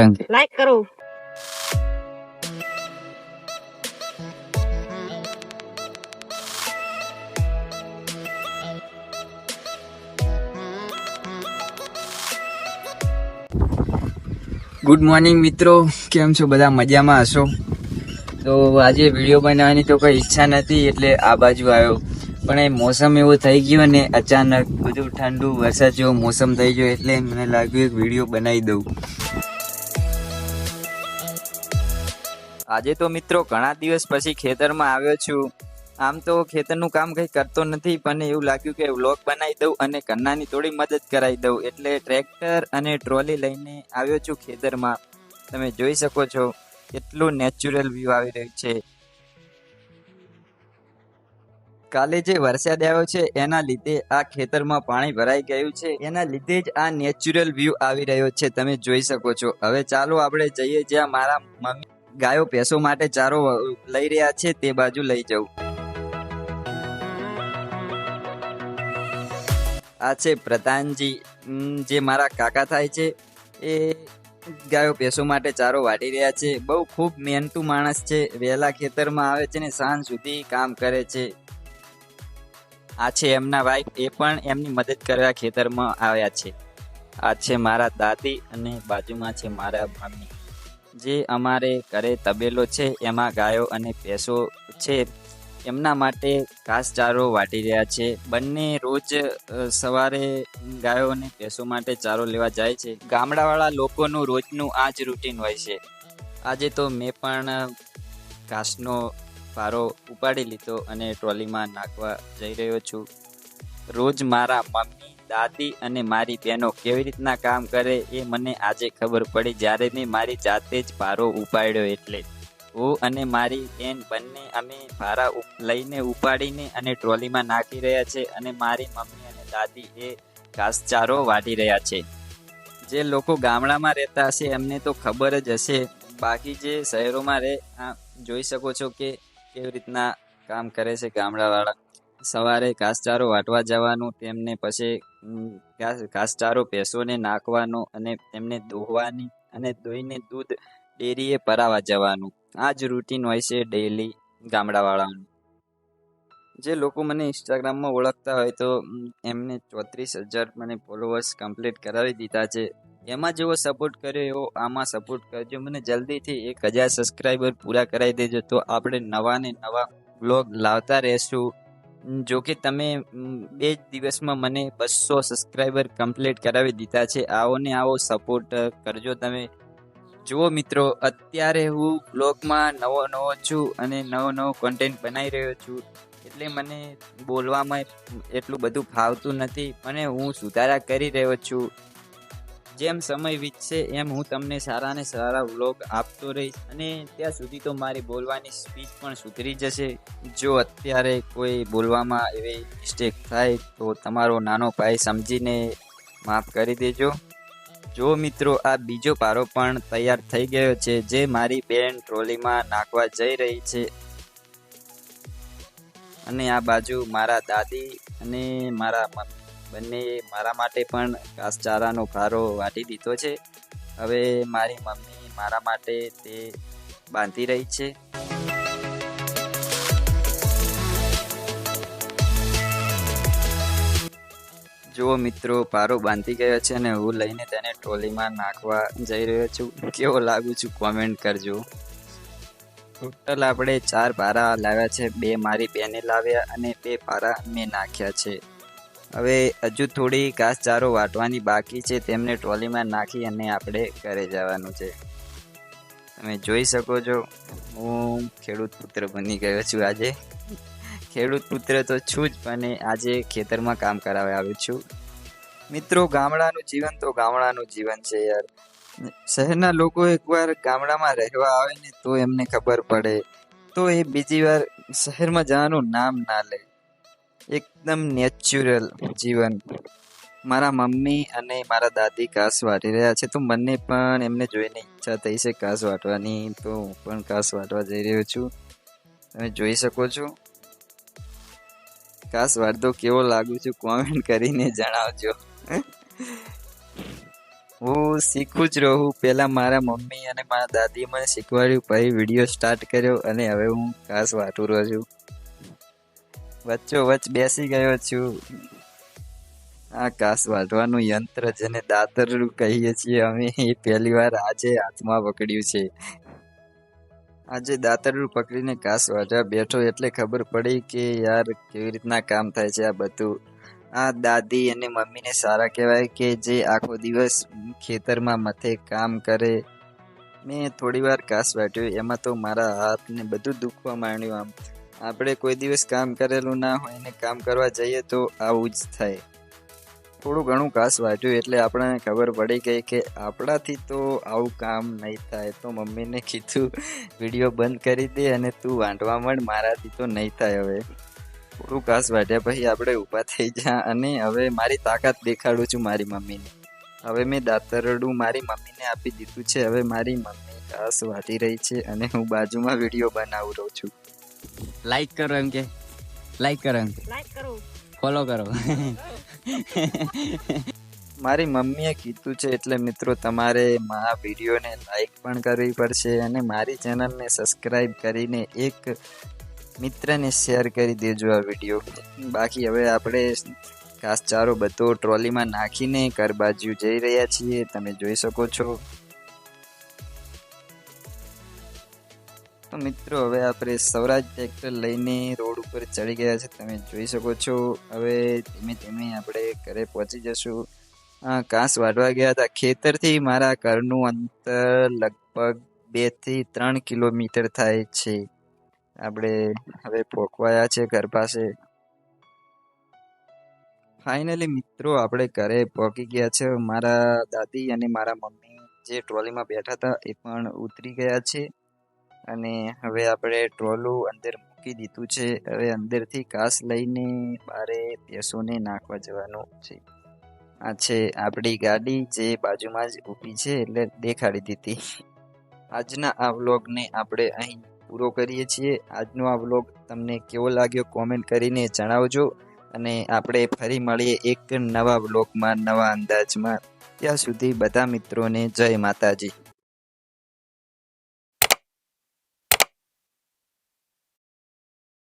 પતંગ. લાઈક કરો. Good morning મિત્રો, કેમ છો બધા? મજામાં હશો? તો આજે વિડીયો બનાવવાની તો કોઈ ઈચ્છા નથી એટલે આ બાજુ આવ્યો, પણ એ મોસમ એવું થઈ ગયું ને અચાનક બધું ઠંડુ વરસાદ જેવો મોસમ થઈ ગયો એટલે મને લાગ્યું એક વિડીયો બનાવી દઉં. આજે તો મિત્રો ઘણા દિવસ પછી ખેતરમાં આવ્યો છું. આમ તો ખેતરનું કામ કંઈ કરતો નથી, પણ એવું લાગ્યું કે વ્લોગ બનાવી દઉં અને ઘરનાની થોડી મદદ કરાવી દઉં, એટલે ટ્રેક્ટર અને ટ્રોલી લઈને આવ્યો છું ખેતરમાં. તમે જોઈ શકો છો કેટલું નેચરલ વ્યૂ આવી રહ્યું છે. કાલે જે વરસાદ આવ્યો છે એના લીધે આ ખેતરમાં પાણી ભરાઈ ગયું છે, એના લીધે જ આ નેચરલ વ્યૂ આવી રહ્યો છે, તમે જોઈ શકો છો. હવે ચાલો આપણે જઈએ જ્યાં મારા મમ્મી ગાયો ભેંસો માટે ચારો લઈ રહ્યા છે તે બાજુ લઈ જવું. આ છે પ્રધાનજી, જે મારા કાકા થાય છે. એ ગાયો ભેંસો માટે ચારો વાટી રહ્યા છે. બહુ ખૂબ મહેનતુ માણસ છે. વહેલા ખેતરમાં આવે છે ને સાંજ સુધી કામ કરે છે. આ છે એમના વાઈફ, એ પણ એમની મદદ કરવા ખેતરમાં આવ્યા છે. આ છે મારા દાદી અને બાજુમાં છે મારા મમ્મી. જે અમારે ઘરે તબેલો છે એમાં ગાયો અને ભેંસો છે, એમના માટે ઘાસચારો વાટી રહ્યા છે. બંને રોજ સવારે ગાયો અને ભેંસો માટે ચારો લેવા જાય છે. ગામડાવાળા લોકોનું રોજનું આ જ રૂટીન હોય છે. આજે તો મેં પણ ઘાસનો ભારો ઉપાડી લીધો અને ટ્રોલીમાં નાખવા જઈ રહ્યો છું. રોજ મારા મમ્મી, દાદી અને મારી બહેનો કેવી રીતના કામ કરે એ મને આજે ખબર પડી, જ્યારે મેં મારી જાતે જ ભારો ઉપાડ્યો. એટલે હું અને મારી બેન બંને અમે ભારા લઈને ઉપાડીને અને ટ્રોલીમાં નાખી રહ્યા છે, અને મારી મમ્મી અને દાદી એ ઘાસચારો વાટી રહ્યા છે. જે લોકો ગામડામાં રહેતા હશે એમને તો ખબર જ હશે, બાકી જે શહેરોમાં રહે જોઈ શકો છો કે કેવી રીતના કામ કરે છે ગામડાવાળા. સવારે ઘાસચારો વાટવા જવાનું, તેમને પછી ઘાસચારો ભેંસોને નાખવાનો અને તેમને દોહવાની, અને દોઈને દૂધ ડેરીએ ભરાવા જવાનું. આ જ રૂટીન હોય છે ડેઈલી ગામડાવાળાનું. જે લોકો મને ઇન્સ્ટાગ્રામમાં ઓળખતા હોય તો એમને 34,000 મને ફોલોવર્સ કમ્પ્લીટ કરાવી દીધા છે. એમાં જેવો સપોર્ટ કર્યો એવો આમાં સપોર્ટ કરજો. મને જલ્દીથી 1,000 સબસ્ક્રાઈબર પૂરા કરાવી દેજો, તો આપણે નવા ને નવા વ્લોગ લાવતા રહેશું. જો કે તમે 2 દિવસમાં મને 200 સબસ્ક્રાઈબર કમ્પ્લીટ કરાવી દીધા છે. આવો ને આવો સપોર્ટ કરજો તમે. જુઓ મિત્રો, અત્યારે હું બ્લોગમાં નવો છું અને નવો કોન્ટેન્ટ બનાવી રહ્યો છું, એટલે મને બોલવામાં એટલું બધું ફાવતું નથી, અને હું સુધારા કરી રહ્યો છું. જેમ સમય વીતશે એમ હું તમને સારા ને સારા વ્લોગ આપતો રહીશ, અને ત્યાં સુધી તો મારી બોલવાની સ્પીચ પણ સુધરી જશે. જો અત્યારે કોઈ બોલવામાં એવી મિસ્ટેક થાય તો તમારો નાનો ભાઈ સમજીને માફ કરી દેજો. જો મિત્રો, આ બીજો ભારો પણ તૈયાર થઈ ગયો છે, જે મારી બેન ટ્રોલીમાં નાખવા જઈ રહી છે. અને આ બાજુ મારા દાદી અને મારા મમ્મી બંને મારા માટે પણ ઘાસચારાનો ભારો વાટી દીધો છે. હવે મારી મમ્મી મારા માટે તે બાંધી રહી છે. જો મિત્રો, ભારો બાંધી ગયો છે અને હું લઈને તેને ટ્રોલીમાં નાખવા જઈ રહ્યો છું. કેવો લાગુ છું કોમેન્ટ કરજો. ટોટલ આપણે 4 ભારા લાવ્યા છે. 2 મારી બેને લાવ્યા અને 2 ભારા મેં નાખ્યા છે. હવે હજુ થોડી ઘાસચારો વાટવાની બાકી છે, તેમને ટ્રોલીમાં નાખી અને આપણે ઘરે જવાનું છે. તમે જોઈ શકો છો હું ખેડૂત પુત્ર બની ગયો છું. આજે ખેડૂત પુત્ર તો છું જ, પણ આજે ખેતરમાં કામ કરાવવા આવ્યો છું. મિત્રો, ગામડાનું જીવન તો ગામડાનું જીવન છે યાર. શહેરના લોકો એકવાર ગામડામાં રહેવા આવે ને તો એમને ખબર પડે, તો એ બીજી વાર શહેરમાં જવાનું નામ ના લે. એકદમ નેચરલ જીવન. મારા મમ્મી અને મારા દાદી ઘાસ વાટી રહ્યા છે, તો મને પણ એમને જોઈને ઈચ્છા થઈ છે ઘાસ વાટવાની, તો હું પણ ઘાસ વાટવા જઈ રહ્યો છું. તમે જોઈ શકો છો. ઘાસ વાટતો કેવો લાગુ છું કોમેન્ટ કરીને જણાવજો. હું શીખું જ રહું. પહેલા મારા મમ્મી અને મારા દાદીએ મને શીખવાડ્યું, પછી વિડીયો સ્ટાર્ટ કર્યો અને હવે હું ઘાસ વાટું રહ્યો છું. વચ્ચોવચ્ચ બેસી ગયો છું. આ ઘાસ વાટવાનું યંત્ર જેને દાતરડું કહીએ છીએ અમે, એ પહેલી વાર આજે હાથમાં પકડ્યું છે. આજે દાતરડું પકડીને ઘાસ વાટવા બેઠો એટલે ખબર પડી કે યાર કેવી રીતના કામ થાય છે આ બધું. આ દાદી અને મમ્મીને સારા કહેવાય કે જે આખો દિવસ ખેતરમાં મથે કામ કરે. મેં થોડી વાર ઘાસ વાટ્યું, એમાં તો મારા હાથ ને બધું દુખવા માંડ્યું. આમ આપણે કોઈ દિવસ કામ કરેલું ના હોય ને કામ કરવા જઈએ તો આવું જ થાય. થોડું ઘણું ઘાસ વાટ્યું એટલે આપણને ખબર પડી ગઈ કે આપણાથી તો આવું કામ નહીં થાય. તો મમ્મીને કીધું વિડીયો બંધ કરી દે અને તું વાંટવા માંડ, મારાથી તો નહીં થાય. હવે થોડું ઘાસ વાટ્યા પછી આપણે ઊભા થઈ જા અને હવે મારી તાકાત દેખાડું છું મારી મમ્મીને. હવે મેં દાતરડું મારી મમ્મીને આપી દીધું છે. હવે મારી મમ્મી ઘાસ વાટી રહી છે અને હું બાજુમાં વિડીયો બનાવું રહું છું. લાઈક કરો એમ કે, લાઈક કરો એમ કે, ફોલો કરો. મારી મમ્મીએ કીધું છે એટલે મિત્રો તમારે આ વિડીયોને લાઈક પણ કરવી પડશે અને મારી ચેનલને સબસ્ક્રાઈબ કરીને એક મિત્રને શેર કરી દેજો આ વિડીયો. બાકી હવે આપણે ઘાસચારો બધો ટ્રોલીમાં નાખીને ઘર બાજુ જઈ રહ્યા છીએ, તમે જોઈ શકો છો. તો મિત્રો હવે આપણે સ્વરાજ ટ્રેક્ટર લઈને રોડ ઉપર ચડી ગયા છે, તમે જોઈ શકો છો. હવે ધીમે ધીમે આપણે ઘરે પહોંચી જશું. ઘાસ વાટવા ગયા હતા. ખેતરથી મારા ઘરનું અંતર લગભગ 2 થી 3 કિલોમીટર થાય છે. આપણે હવે પહોંચવાયા છે ઘર પાસે. ફાઇનલી મિત્રો આપણે ઘરે પહોંચી ગયા છે. મારા દાદી અને મારા મમ્મી જે ટ્રોલીમાં બેઠા હતા એ પણ ઉતરી ગયા છે અને હવે આપણે ટ્રોલું અંદર મૂકી દીધું છે. હવે અંદરથી ઘાસ લઈને બારે ભેંસોને નાખવા જવાનું છે. આ છે આપણી ગાડી જે બાજુમાં જ ઊભી છે એટલે દેખાડી દીધી. આજના આ વ્લોગને આપણે અહીં પૂરો કરીએ છીએ. આજનો આ વ્લોગ તમને કેવો લાગ્યો કોમેન્ટ કરીને જણાવજો અને આપણે ફરી મળીએ એક નવા વ્લોગમાં, નવા અંદાજમાં. ત્યાં સુધી બધા મિત્રોને જય માતાજી.